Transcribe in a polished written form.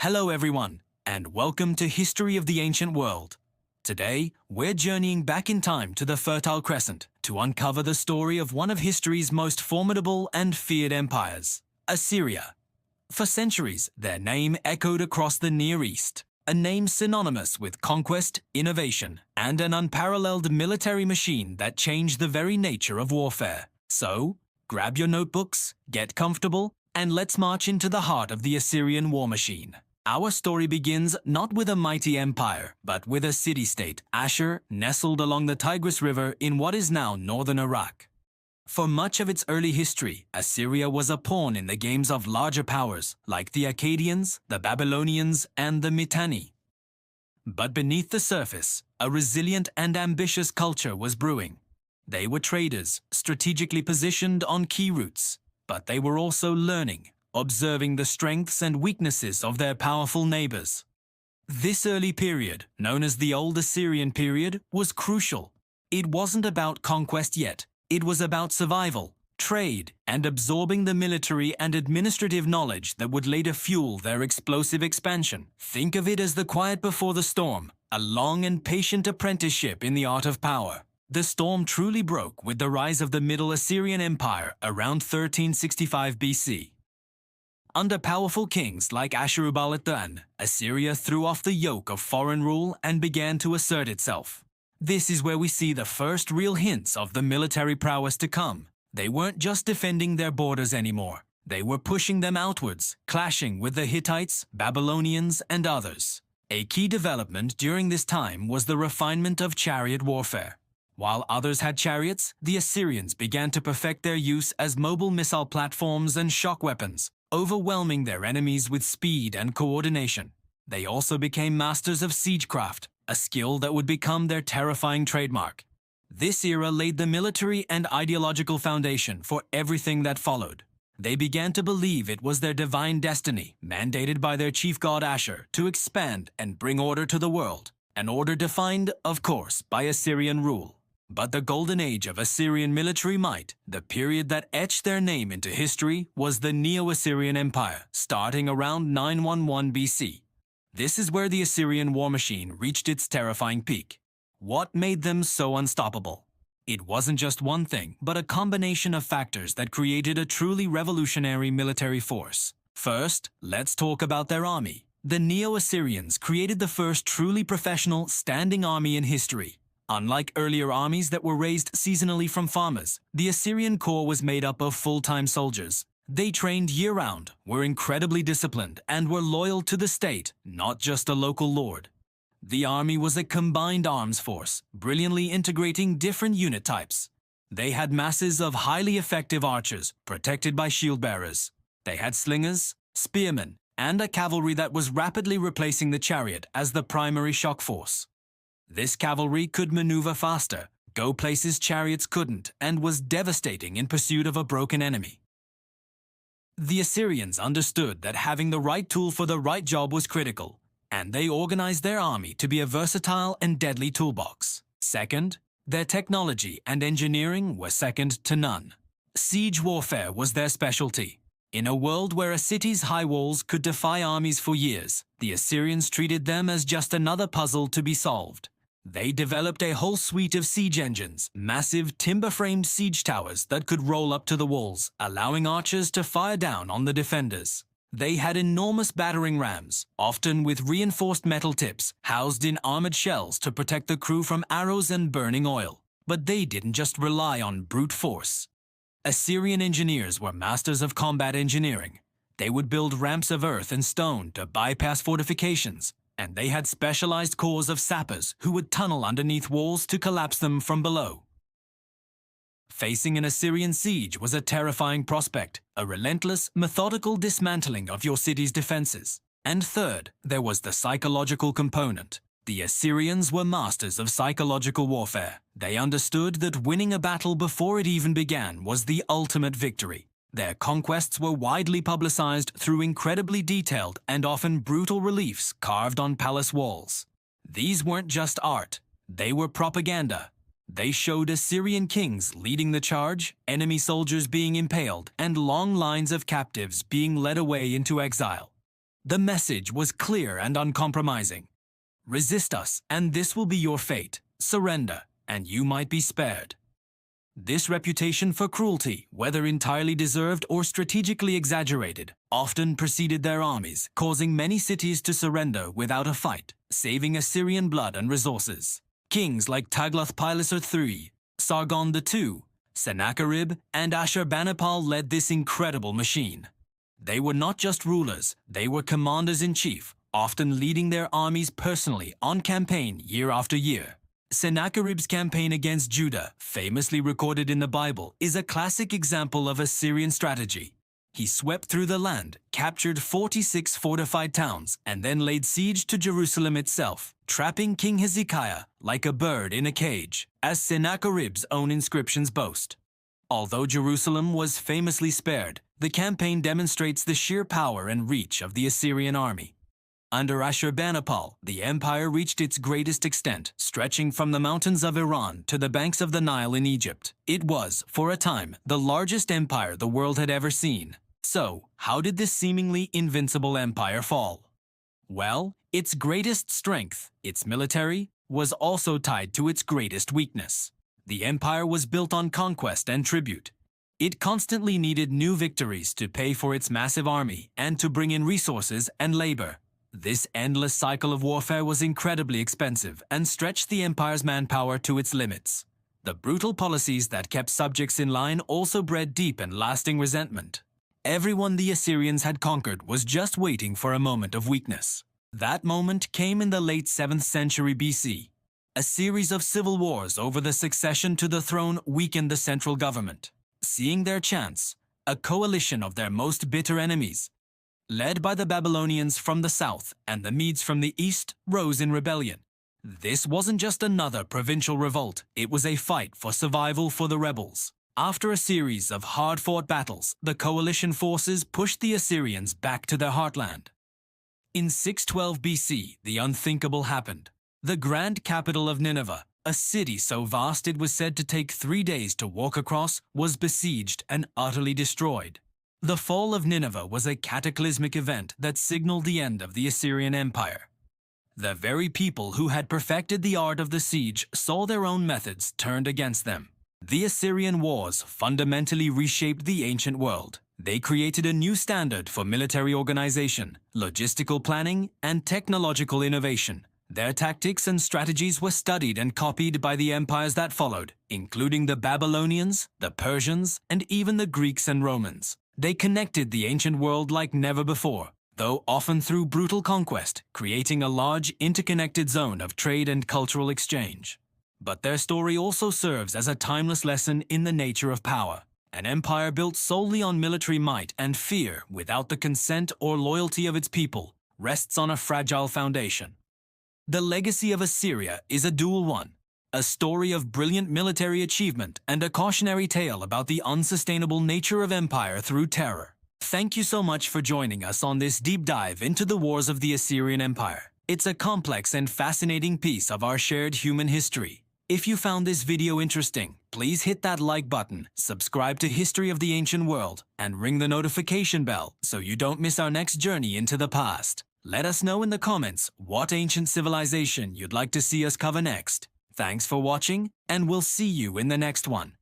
Hello everyone, and welcome to History of the Ancient World. Today, we're journeying back in time to the Fertile Crescent to uncover the story of one of history's most formidable and feared empires, Assyria. For centuries, their name echoed across the Near East, a name synonymous with conquest, innovation, and an unparalleled military machine that changed the very nature of warfare. So, grab your notebooks, get comfortable, and let's march into the heart of the Assyrian war machine. Our story begins not with a mighty empire, but with a city-state, Ashur, nestled along the Tigris River in what is now northern Iraq. For much of its early history, Assyria was a pawn in the games of larger powers like the Akkadians, the Babylonians, and the Mitanni. But beneath the surface, a resilient and ambitious culture was brewing. They were traders, strategically positioned on key routes, but they were also learning, observing the strengths and weaknesses of their powerful neighbors. This early period, known as the Old Assyrian period, was crucial. It wasn't about conquest yet. It was about survival, trade, and absorbing the military and administrative knowledge that would later fuel their explosive expansion. Think of it as the quiet before the storm, a long and patient apprenticeship in the art of power. The storm truly broke with the rise of the Middle Assyrian Empire around 1365 BC. Under powerful kings like Ashurbanipal, Assyria threw off the yoke of foreign rule and began to assert itself. This is where we see the first real hints of the military prowess to come. They weren't just defending their borders anymore. They were pushing them outwards, clashing with the Hittites, Babylonians, and others. A key development during this time was the refinement of chariot warfare. While others had chariots, the Assyrians began to perfect their use as mobile missile platforms and shock weapons, overwhelming their enemies with speed and coordination. They also became masters of siegecraft, a skill that would become their terrifying trademark. This era laid the military and ideological foundation for everything that followed. They began to believe it was their divine destiny, mandated by their chief god Ashur, to expand and bring order to the world, an order defined, of course, by Assyrian rule. But the golden age of Assyrian military might, the period that etched their name into history, was the Neo-Assyrian Empire, starting around 911 BC. This is where the Assyrian war machine reached its terrifying peak. What made them so unstoppable? It wasn't just one thing, but a combination of factors that created a truly revolutionary military force. First, let's talk about their army. The Neo-Assyrians created the first truly professional, standing army in history. Unlike earlier armies that were raised seasonally from farmers, the Assyrian corps was made up of full-time soldiers. They trained year-round, were incredibly disciplined, and were loyal to the state, not just a local lord. The army was a combined arms force, brilliantly integrating different unit types. They had masses of highly effective archers, protected by shield-bearers. They had slingers, spearmen, and a cavalry that was rapidly replacing the chariot as the primary shock force. This cavalry could maneuver faster, go places chariots couldn't, and was devastating in pursuit of a broken enemy. The Assyrians understood that having the right tool for the right job was critical, and they organized their army to be a versatile and deadly toolbox. Second, their technology and engineering were second to none. Siege warfare was their specialty. In a world where a city's high walls could defy armies for years, the Assyrians treated them as just another puzzle to be solved. They developed a whole suite of siege engines, massive timber-framed siege towers that could roll up to the walls, allowing archers to fire down on the defenders. They had enormous battering rams, often with reinforced metal tips, housed in armored shells to protect the crew from arrows and burning oil. But they didn't just rely on brute force. Assyrian engineers were masters of combat engineering. They would build ramps of earth and stone to bypass fortifications, and they had specialized corps of sappers who would tunnel underneath walls to collapse them from below. Facing an Assyrian siege was a terrifying prospect, a relentless, methodical dismantling of your city's defenses. And third, there was the psychological component. The Assyrians were masters of psychological warfare. They understood that winning a battle before it even began was the ultimate victory. Their conquests were widely publicized through incredibly detailed and often brutal reliefs carved on palace walls. These weren't just art, they were propaganda. They showed Assyrian kings leading the charge, enemy soldiers being impaled, and long lines of captives being led away into exile. The message was clear and uncompromising. Resist us, and this will be your fate. Surrender, and you might be spared. This reputation for cruelty, whether entirely deserved or strategically exaggerated, often preceded their armies, causing many cities to surrender without a fight, saving Assyrian blood and resources. Kings like Tiglath-Pileser III, Sargon II, Sennacherib, and Ashurbanipal led this incredible machine. They were not just rulers, they were commanders-in-chief, often leading their armies personally on campaign year after year. Sennacherib's campaign against Judah, famously recorded in the Bible, is a classic example of Assyrian strategy. He swept through the land, captured 46 fortified towns, and then laid siege to Jerusalem itself, trapping King Hezekiah like a bird in a cage, as Sennacherib's own inscriptions boast. Although Jerusalem was famously spared, the campaign demonstrates the sheer power and reach of the Assyrian army. Under Ashurbanipal, the empire reached its greatest extent, stretching from the mountains of Iran to the banks of the Nile in Egypt. It was, for a time, the largest empire the world had ever seen. So, how did this seemingly invincible empire fall? Well, its greatest strength, its military, was also tied to its greatest weakness. The empire was built on conquest and tribute. It constantly needed new victories to pay for its massive army and to bring in resources and labor. This endless cycle of warfare was incredibly expensive and stretched the empire's manpower to its limits. The brutal policies that kept subjects in line also bred deep and lasting resentment. Everyone the Assyrians had conquered was just waiting for a moment of weakness. That moment came in the late 7th century BC. A series of civil wars over the succession to the throne weakened the central government. Seeing their chance, a coalition of their most bitter enemies, led by the Babylonians from the south and the Medes from the east, rose in rebellion. This wasn't just another provincial revolt, it was a fight for survival for the rebels. After a series of hard-fought battles, the coalition forces pushed the Assyrians back to their heartland. In 612 BC, the unthinkable happened. The grand capital of Nineveh, a city so vast it was said to take 3 days to walk across, was besieged and utterly destroyed. The fall of Nineveh was a cataclysmic event that signaled the end of the Assyrian Empire. The very people who had perfected the art of the siege saw their own methods turned against them. The Assyrian wars fundamentally reshaped the ancient world. They created a new standard for military organization, logistical planning, and technological innovation. Their tactics and strategies were studied and copied by the empires that followed, including the Babylonians, the Persians, and even the Greeks and Romans. They connected the ancient world like never before, though often through brutal conquest, creating a large, interconnected zone of trade and cultural exchange. But their story also serves as a timeless lesson in the nature of power. An empire built solely on military might and fear without the consent or loyalty of its people rests on a fragile foundation. The legacy of Assyria is a dual one. A story of brilliant military achievement and a cautionary tale about the unsustainable nature of empire through terror. Thank you so much for joining us on this deep dive into the wars of the Assyrian Empire. It's a complex and fascinating piece of our shared human history. If you found this video interesting, please hit that like button, subscribe to History of the Ancient World, and ring the notification bell so you don't miss our next journey into the past. Let us know in the comments what ancient civilization you'd like to see us cover next. Thanks for watching, and we'll see you in the next one.